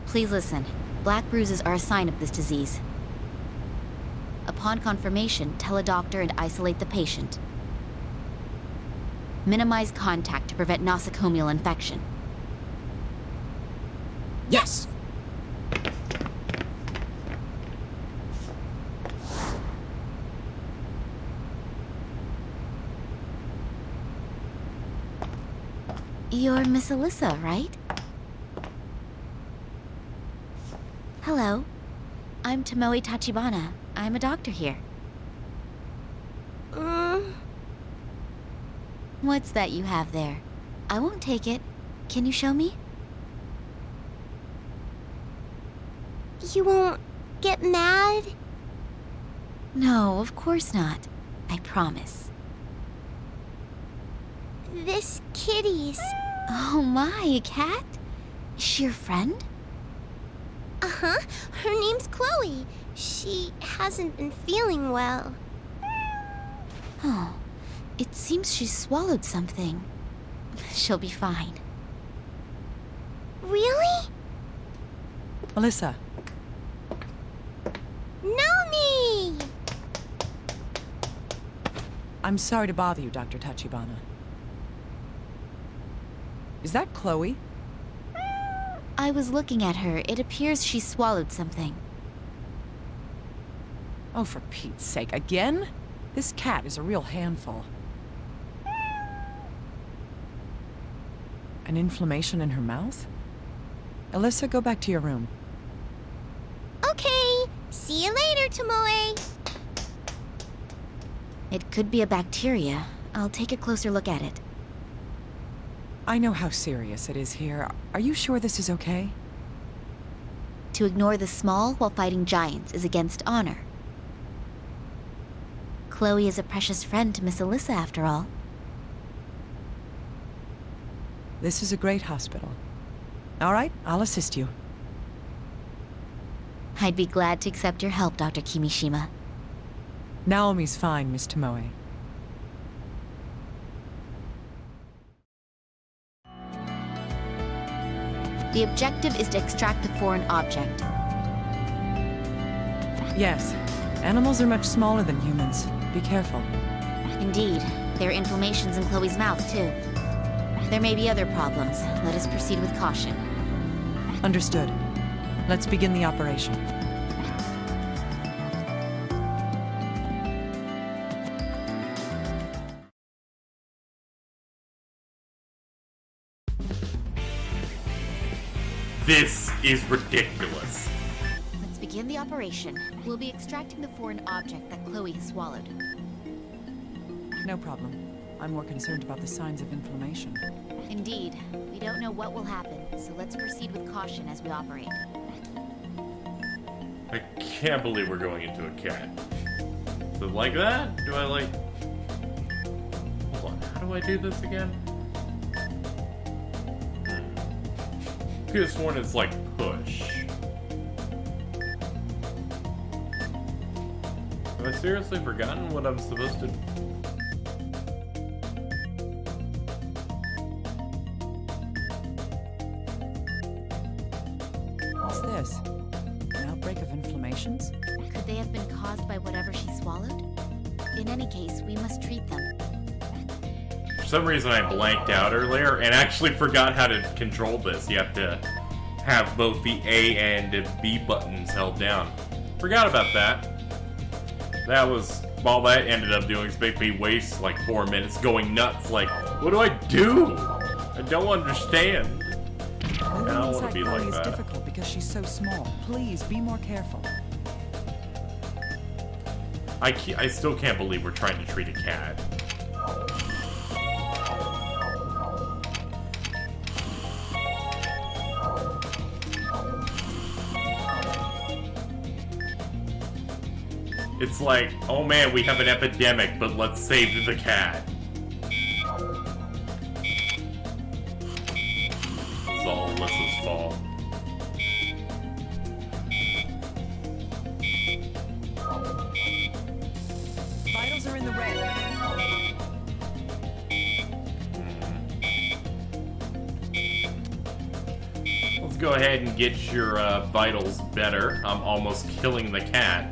Please listen. Black bruises are a sign of this disease. Upon confirmation, tell a doctor and isolate the patient. Minimize contact to prevent nosocomial infection. Yes! You're Miss Alyssa, right? Hello. I'm Tomoe Tachibana. I'm a doctor here. What's that you have there? I won't take it. Can you show me? You won't get mad? No, of course not. I promise. This kitty's... Oh my, a cat? Is she your friend? Uh-huh. Her name's Chloe. She hasn't been feeling well. Oh, it seems she swallowed something. She'll be fine. Really? Alyssa. Naomi! I'm sorry to bother you, Dr. Tachibana. Is that Chloe? I was looking at her. It appears she swallowed something. Oh, for Pete's sake, again? This cat is a real handful. An inflammation in her mouth? Alyssa, go back to your room. Okay. See you later, Tomoe. It could be a bacteria. I'll take a closer look at it. I know how serious it is here. Are you sure this is okay? To ignore the small while fighting giants is against honor. Chloe is a precious friend to Miss Alyssa, after all. This is a great hospital. All right, I'll assist you. I'd be glad to accept your help, Dr. Kimishima. Naomi's fine, Miss Tomoe. The objective is to extract the foreign object. Yes, animals are much smaller than humans. Be careful. Indeed, there are inflammations in Chloe's mouth, too. There may be other problems. Let us proceed with caution. Understood. Let's begin the operation. This is ridiculous. Let's begin the operation. We'll be extracting the foreign object that Chloe has swallowed. No problem. I'm more concerned about the signs of inflammation. Indeed. We don't know what will happen, so let's proceed with caution as we operate. I can't believe we're going into a cat. Is it like that? Do I like... Hold on, how do I do this again? This one is like push. Have I seriously forgotten what I'm supposed to... What's this? An outbreak of inflammations? Could they have been caused by whatever she swallowed? In any case, we must treat them. For some reason I blanked out earlier and actually forgot how to control this. You have to have both the A and B buttons held down. Forgot about that. That was all that ended up doing is make me waste like 4 minutes going nuts like, what do I do? I don't understand. I don't want to be like that. It's difficult because she's so small. Please be more careful. I still can't believe we're trying to treat a cat. It's like, oh man, we have an epidemic, but let's save the cat. It's all Alyssa's fault. Vitals are in the red. Let's go ahead and get your vitals better. I'm almost killing the cat.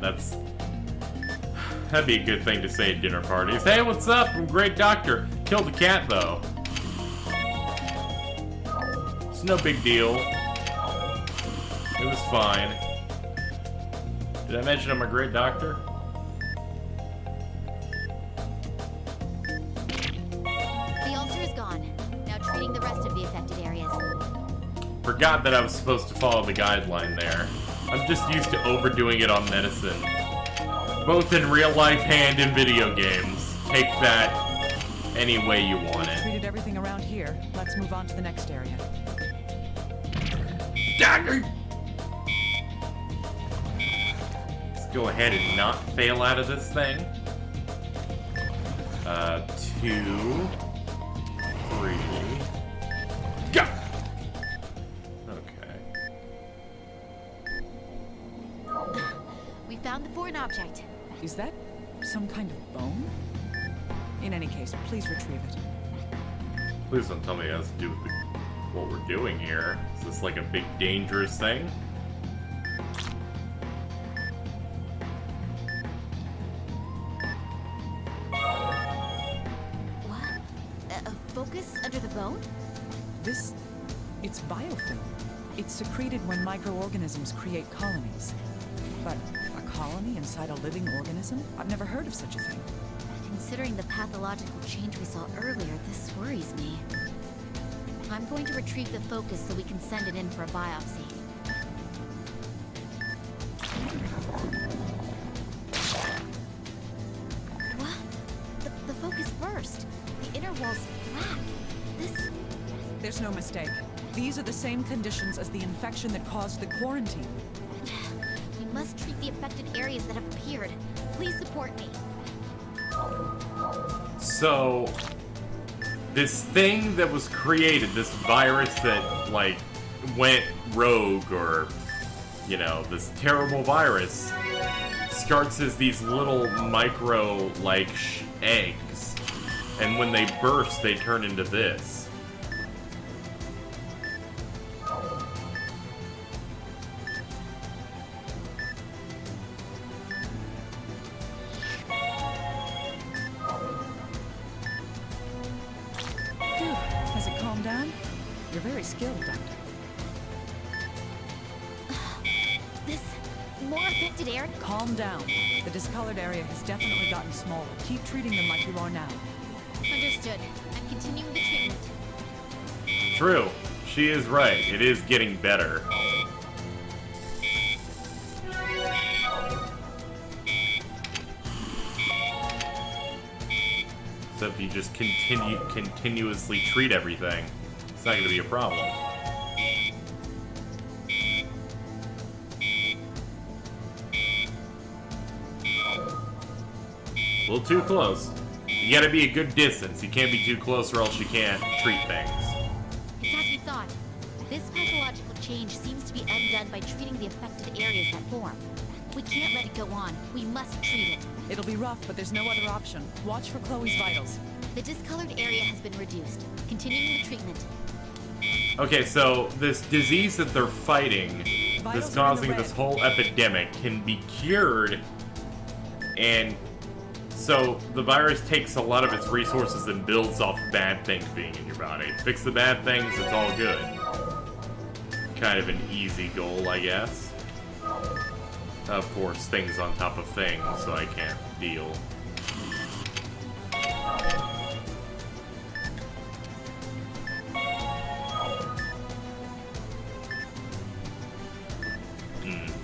That'd be a good thing to say at dinner parties. Hey, what's up? I'm a great doctor. Killed the cat, though. It's no big deal. It was fine. Did I mention I'm a great doctor? The ulcer is gone. Now treating the rest of the affected areas. Forgot that I was supposed to follow the guideline there. I'm just used to overdoing it on medicine. Both in real life and in video games. Take that any way you want it. Treated everything around here. Let's move on to the next area. Dagger! Let's go ahead and not fail out of this thing. 2, 3. Go! Okay. We found the foreign object. Is that some kind of bone? In any case, please retrieve it. Please don't tell me it has to do with what we're doing here. Is this like a big dangerous thing? What? A focus under the bone? It's biofilm. It's secreted when microorganisms create colonies. But a colony inside a living organism? I've never heard of such a thing. Considering the pathological change we saw earlier, this worries me. I'm going to retrieve the focus so we can send it in for a biopsy. What? The focus burst. The inner wall's black. There's no mistake. These are the same conditions as the infection that caused the quarantine. We must treat the affected areas that have appeared. Please support me. So, this thing that was created, this virus that, like, went rogue, or, you know, this terrible virus, starts as these little micro, like, eggs. And when they burst, they turn into this. Has it calmed down? You're very skilled, Doctor. This more affected area? Calm down. The discolored area has definitely gotten smaller. Keep treating them like you are now. Understood. I'm continuing the treatment. True. She is right. It is getting better. So if you just continuously treat everything, it's not going to be a problem. A little too close. You gotta be a good distance. You can't be too close or else you can't treat things. It's as we thought. This pathological change seems to be undone by treating the affected areas that form. We can't let it go on. We must treat it. It'll be rough, but there's no other option. Watch for Chloe's vitals. The discolored area has been reduced. Continuing the treatment. Okay, so this disease that they're fighting, that's causing this whole epidemic, can be cured, and so the virus takes a lot of its resources and builds off bad things being in your body. Fix the bad things, it's all good. Kind of an easy goal, I guess. Of course, things on top of things, so I can't deal.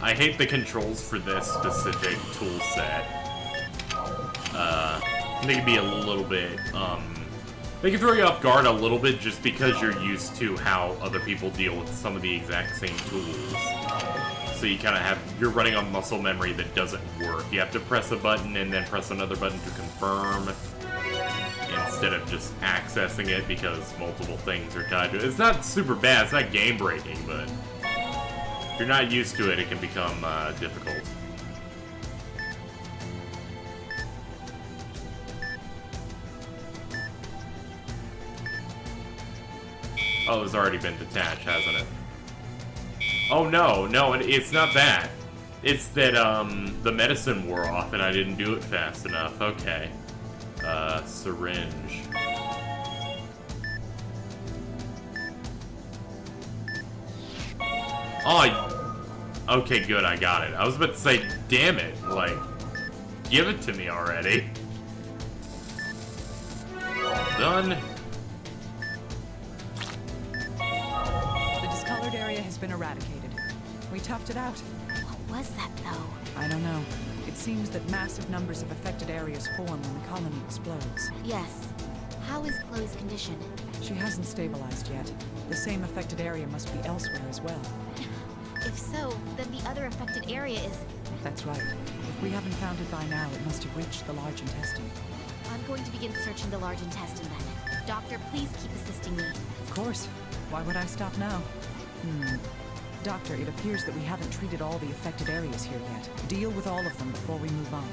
I hate the controls for this specific tool set. They can be a little bit, they can throw you off guard a little bit just because you're used to how other people deal with some of the exact same tools. So you kind of you're running on muscle memory that doesn't work. You have to press a button and then press another button to confirm instead of just accessing it because multiple things are tied to it. It's not super bad, it's not game breaking, but if you're not used to it, it can become difficult. Oh, it's already been detached, hasn't it? Oh no, no, it's not that. It's that, the medicine wore off and I didn't do it fast enough. Okay. Syringe. Oh, okay, good, I got it. I was about to say, damn it, like, give it to me already. Done. The discolored area has been eradicated. We toughed it out. What was that, though? I don't know. It seems that massive numbers of affected areas form when the colony explodes. Yes. How is Chloe's condition? She hasn't stabilized yet. The same affected area must be elsewhere as well. If so, then the other affected area is... That's right. If we haven't found it by now, it must have reached the large intestine. I'm going to begin searching the large intestine then. Doctor, please keep assisting me. Of course. Why would I stop now? Doctor, it appears that we haven't treated all the affected areas here yet. Deal with all of them before we move on.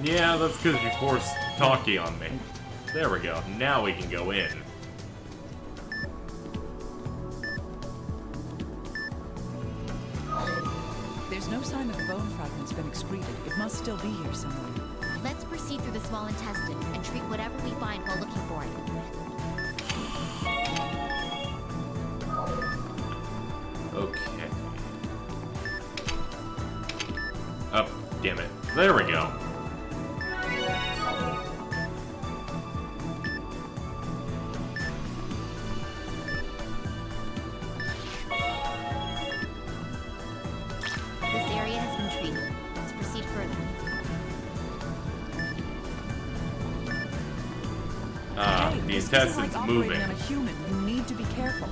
Yeah, that's because you forced talkie on me. There we go. Now we can go in. There's no sign that the bone fragment's been excreted. It must still be here somewhere. Let's proceed through the small intestine and treat whatever we find while looking for it. Okay. Oh, damn it. There we go. This area has been treated. Let's proceed further. Hey, The this isn't intestine's like operating moving. on a human. You need to be careful.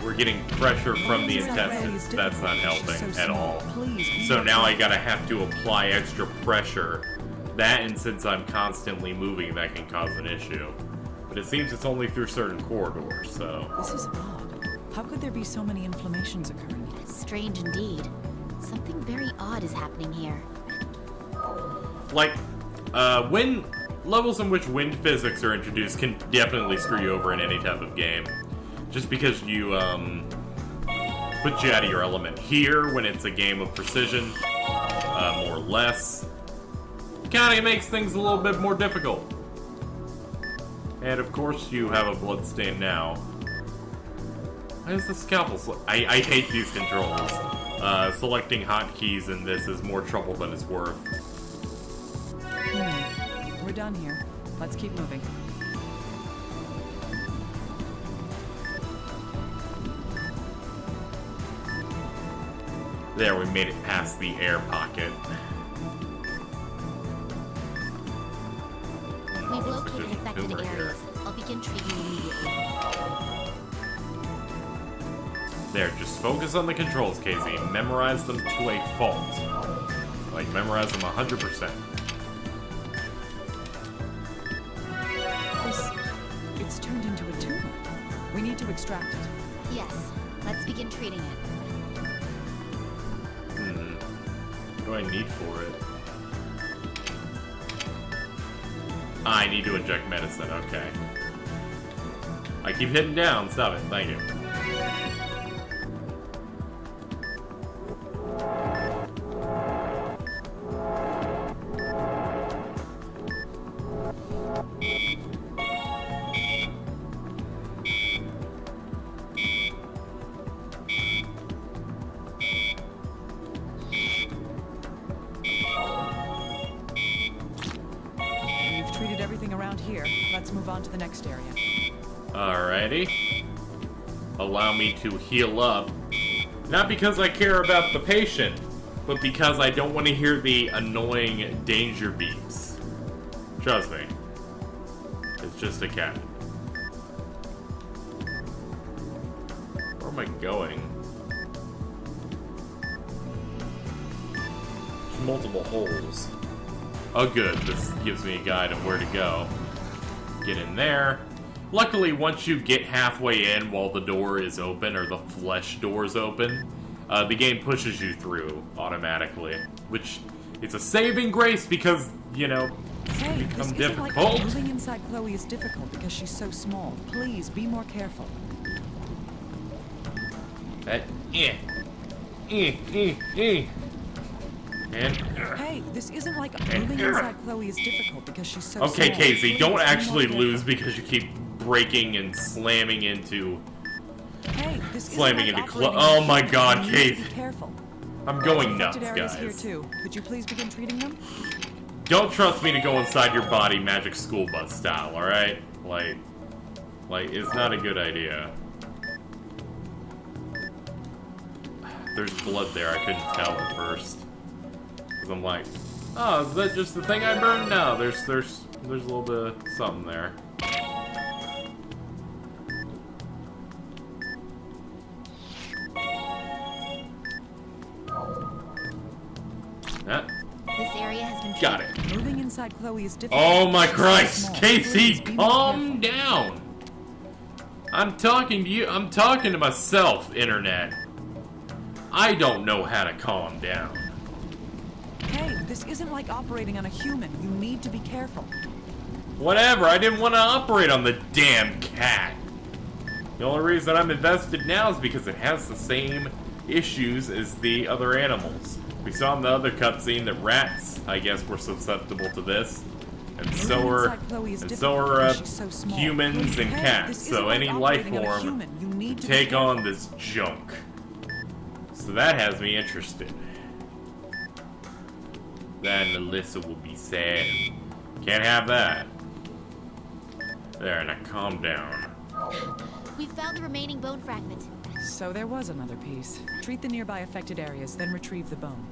We're getting pressure from the Lasing that ray intestines. is That's not difficult. She's helping so at small. all. Please, be So now I careful. gotta have to apply extra pressure. That, and since I'm constantly moving, that can cause an issue. But it seems it's only through certain corridors, so... This is odd. How could there be so many inflammations occurring? Strange indeed. Something very odd is happening here. Like, wind... Levels in which wind physics are introduced can definitely screw you over in any type of game. Just because you, put you out of your element. Here, when it's a game of precision, more or less, kinda makes things a little bit more difficult. And of course, you have a bloodstain now. Why is the scalpel I hate these controls. Selecting hotkeys in this is more trouble than it's worth. We're done here. Let's keep moving. There, we made it past the air pocket. We've located There's a affected tumor here. areas. I'll begin treating immediately. There, just focus on the controls, KZ. Memorize them to a fault. Like, memorize them 100%. It's turned into a tumor. We need to extract it. Yes, let's begin treating it. What do I need for it? I need to inject medicine, okay. I keep hitting down, stop it, thank you. We've treated everything around here. Let's move on to the next area. Alrighty. Allow me to heal up. Not because I care about the patient, but because I don't want to hear the annoying danger beeps. Trust me. It's just a cat. Where am I going? There's multiple holes. Oh good, this gives me a guide of where to go. Get in there. Luckily, once you get halfway in while the door is open, or the flesh door is open, the game pushes you through automatically. Which, it's a saving grace because, you know, Hey, become this isn't difficult. like moving inside Chloe is difficult because she's so small. Please, be more careful. And Hey, this isn't like moving inside Chloe is difficult because she's so okay, small. Casey, don't Please, actually be more lose because you keep breaking and slamming into. careful. Hey, this Slamming isn't like into operating Oh on a my human. God, You need to Casey. Be careful. I'm going Affected nuts, areas here guys. too. Could you please begin treating them? Don't trust me to go inside your body magic school bus style, alright? Like, it's not a good idea. There's blood there, I couldn't tell at first. Because I'm like, oh, is that just the thing I burned? No, there's a little bit of something there. Ah, This area has been got treated. it. Moving inside Chloe is difficult. Oh my She's so Christ, small. Casey, Please, be more calm careful. down. I'm talking to you. I'm talking to myself, Internet. I don't know how to calm down. Hey, this isn't like operating on a human. You need to be careful. Whatever, I didn't want to operate on the damn cat. The only reason I'm invested now is because it has the same issues as the other animals. We saw in the other cutscene that rats, I guess, were susceptible to this. And so Moving are, inside Chloe is and so difficult are because she's so small. humans and Hey, cats. this So isn't like any life operating on a form human. You need to be take careful. on this junk. So that has me interested. Then Alyssa will be sad. Can't have that. There, now calm down. We found the remaining bone fragment. So there was another piece. Treat the nearby affected areas, then retrieve the bone.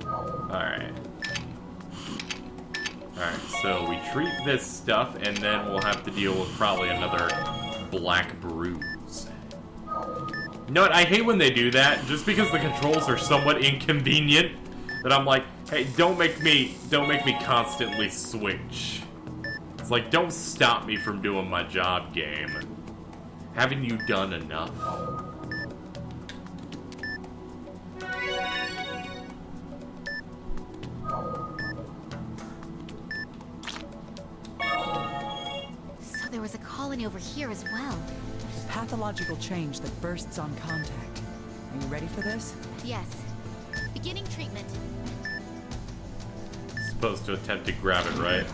Alright. Alright, so we treat this stuff, and then we'll have to deal with probably another black bruise. You know what, I hate when they do that, just because the controls are somewhat inconvenient, that I'm like, hey, don't make me constantly switch. It's like, don't stop me from doing my job, game. Haven't you done enough? So there was a colony over here as well. Pathological change that bursts on contact. Are you ready for this? Yes. Beginning treatment. Supposed to attempt to grab it, right?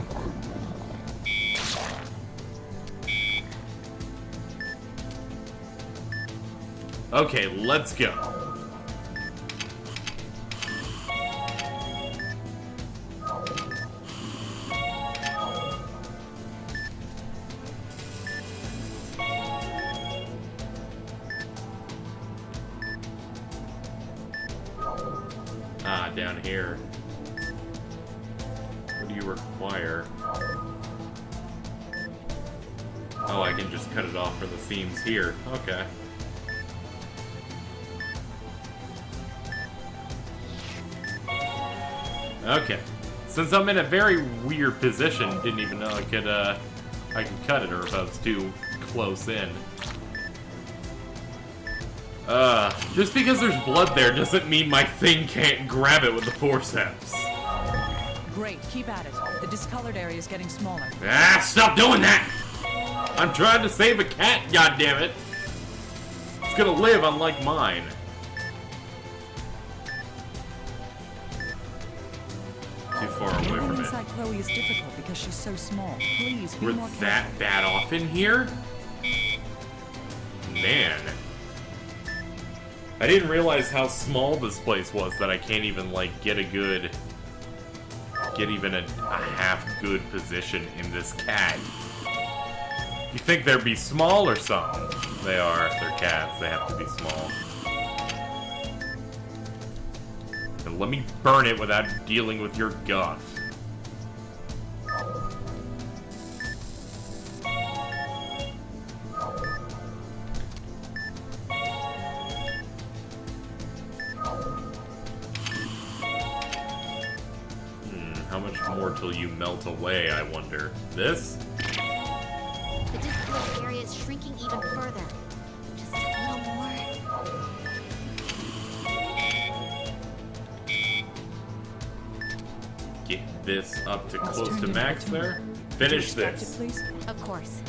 Okay, let's go. Ah, down here. What do you require? Oh, I can just cut it off from the seams here. Okay. Okay. Since I'm in a very weird position, didn't even know I could cut it or if I was too close in. Just because there's blood there doesn't mean my thing can't grab it with the forceps. Great, keep at it. The discolored area is getting smaller. Ah, stop doing that! I'm trying to save a cat, goddammit! It's gonna live unlike mine. Too far away Moving from it. inside Chloe is difficult because she's so small. Please be We're more careful. that bad off in here? Man. I didn't realize how small this place was that I can't even, like, get even a half good position in this cat. You think they'd be small or something? They are. They're cats. They have to be small. And let me burn it without dealing with your guff. How much more till you melt away, I wonder? This? The discolored area is shrinking even further. Just a little more. Get this up to It's close turned to into a max tumor. there? finish Could you extract this. it, please? Of course.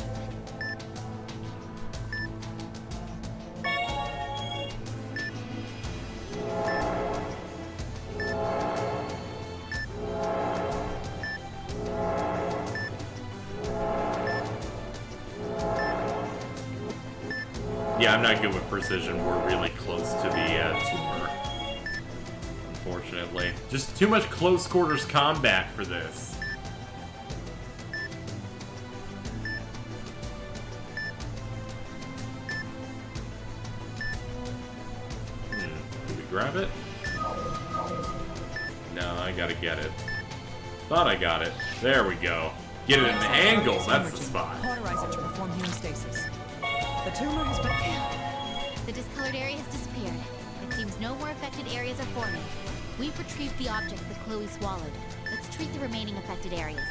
Yeah, I'm not good with precision. We're really close to the tumor. Unfortunately. Just too much close quarters combat for this. Can we grab it? No, I gotta get it. Thought I got it. There we go. Get it in the angle. That's the spot. Cauterize it to reform hemostasis. The tumor has been... The discolored area has disappeared. It seems no more affected areas are forming. We've retrieved the object that Chloe swallowed. Let's treat the remaining affected areas.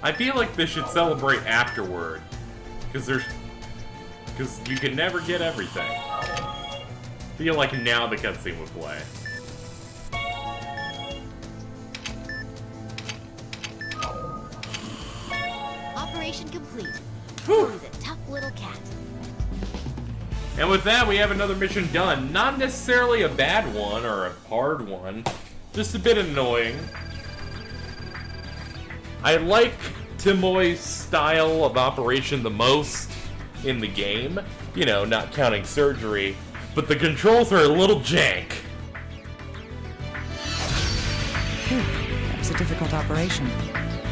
I feel like they should celebrate afterward. Because you can never get everything. I feel like now the cutscene would play. Operation complete. Chloe's a tough little cat. And with that, we have another mission done. Not necessarily a bad one or a hard one, just a bit annoying. I like Timoy's style of operation the most in the game. You know, not counting surgery, but the controls are a little jank. Phew, that was a difficult operation.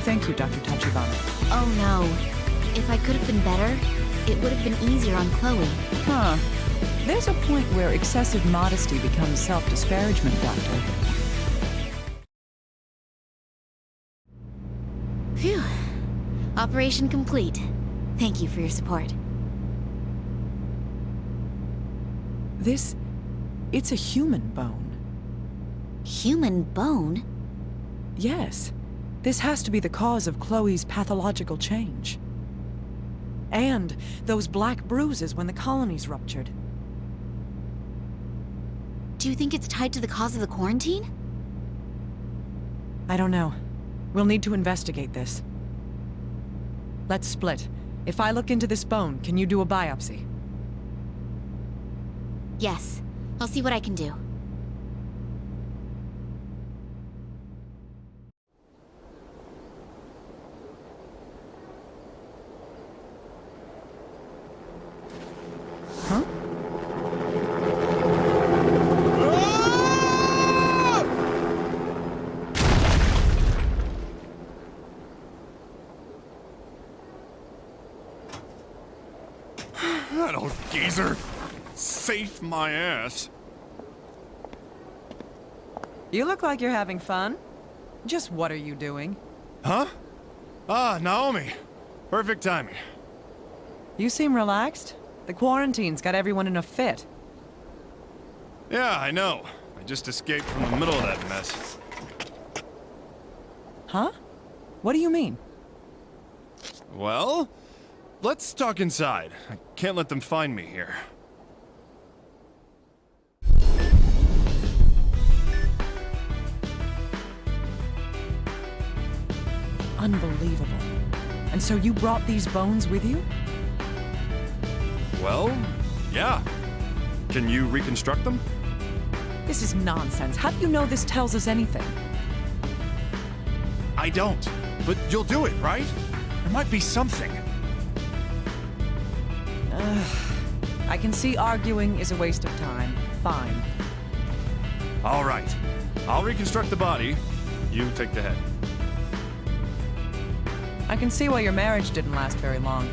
Thank you, Dr. Tachibana. Oh no. If I could have been better, it would have been easier on Chloe. Huh. There's a point where excessive modesty becomes self-disparagement, Doctor. Phew. Operation complete. Thank you for your support. It's a human bone. Human bone? Yes. This has to be the cause of Chloe's pathological change. And those black bruises when the colonies ruptured. Do you think it's tied to the cause of the quarantine? I don't know. We'll need to investigate this. Let's split. If I look into this bone, can you do a biopsy? Yes. I'll see what I can do. Huh? That old geezer. Safe my ass. You look like you're having fun. Just what are you doing? Huh? Ah, Naomi. Perfect timing. You seem relaxed. The quarantine's got everyone in a fit. Yeah, I know. I just escaped from the middle of that mess. Huh? What do you mean? Well, let's talk inside. I can't let them find me here. Unbelievable. And so you brought these bones with you? Well, yeah. Can you reconstruct them? This is nonsense. How do you know this tells us anything? I don't. But you'll do it, right? There might be something. I can see arguing is a waste of time. Fine. All right. I'll reconstruct the body. You take the head. I can see why your marriage didn't last very long.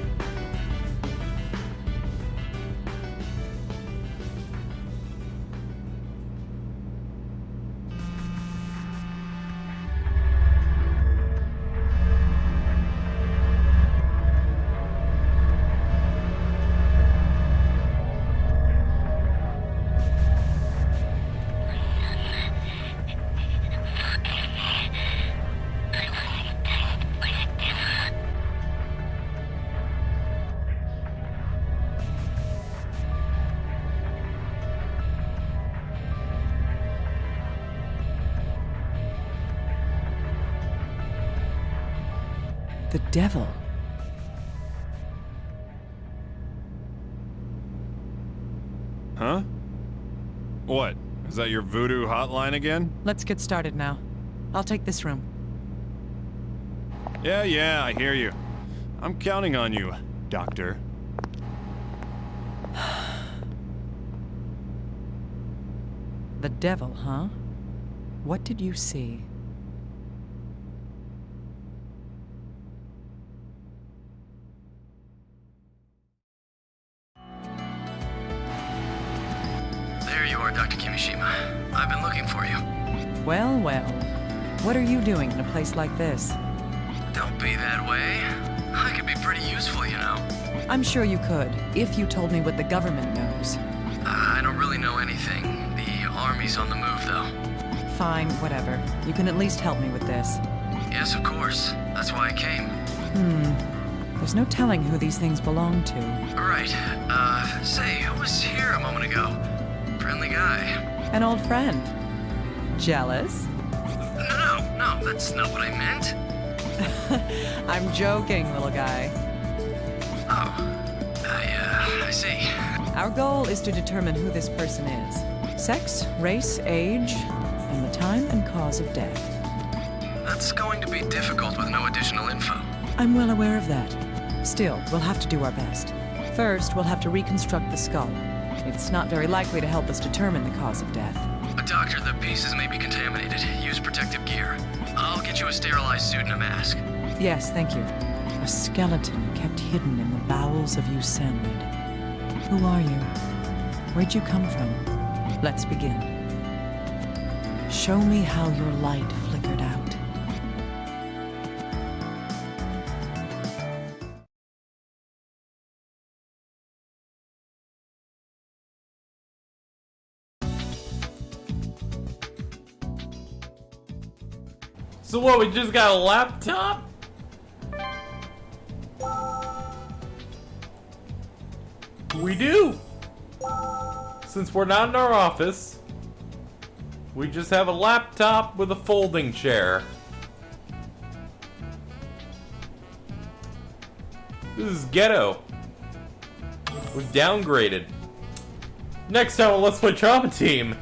The devil. Huh? What? Is that your voodoo hotline again? Let's get started now. I'll take this room. Yeah, I hear you. I'm counting on you, Doctor. The devil, huh? What did you see? There you are, Dr. Kimishima. I've been looking for you. Well, well. What are you doing in a place like this? Don't be that way. I could be pretty useful, you know. I'm sure you could, if you told me what the government knows. I don't really know anything. The army's on the move, though. Fine, whatever. You can at least help me with this. Yes, of course. That's why I came. There's no telling who these things belong to. Right. Say, who was here a moment ago? Friendly guy. An old friend. Jealous? No, that's not what I meant. I'm joking, little guy. Oh, I see. Our goal is to determine who this person is. Sex, race, age, and the time and cause of death. That's going to be difficult with no additional info. I'm well aware of that. Still, we'll have to do our best. First, we'll have to reconstruct the skull. It's not very likely to help us determine the cause of death. Doctor, the pieces may be contaminated. Use protective gear. I'll get you a sterilized suit and a mask. Yes, thank you. A skeleton kept hidden in the bowels of Yosemite. Who are you? Where'd you come from? Let's begin. Show me how your light flickered out. So what, we just got a laptop? We do! Since we're not in our office, we just have a laptop with a folding chair. This is ghetto. We've downgraded. Next time on Let's Play Trauma Team,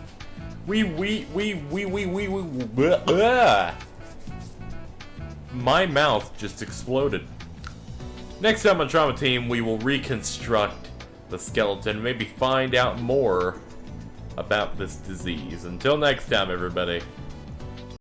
my mouth just exploded. Next time on Trauma Team, we will reconstruct the skeleton and maybe find out more about this disease. Until next time, everybody.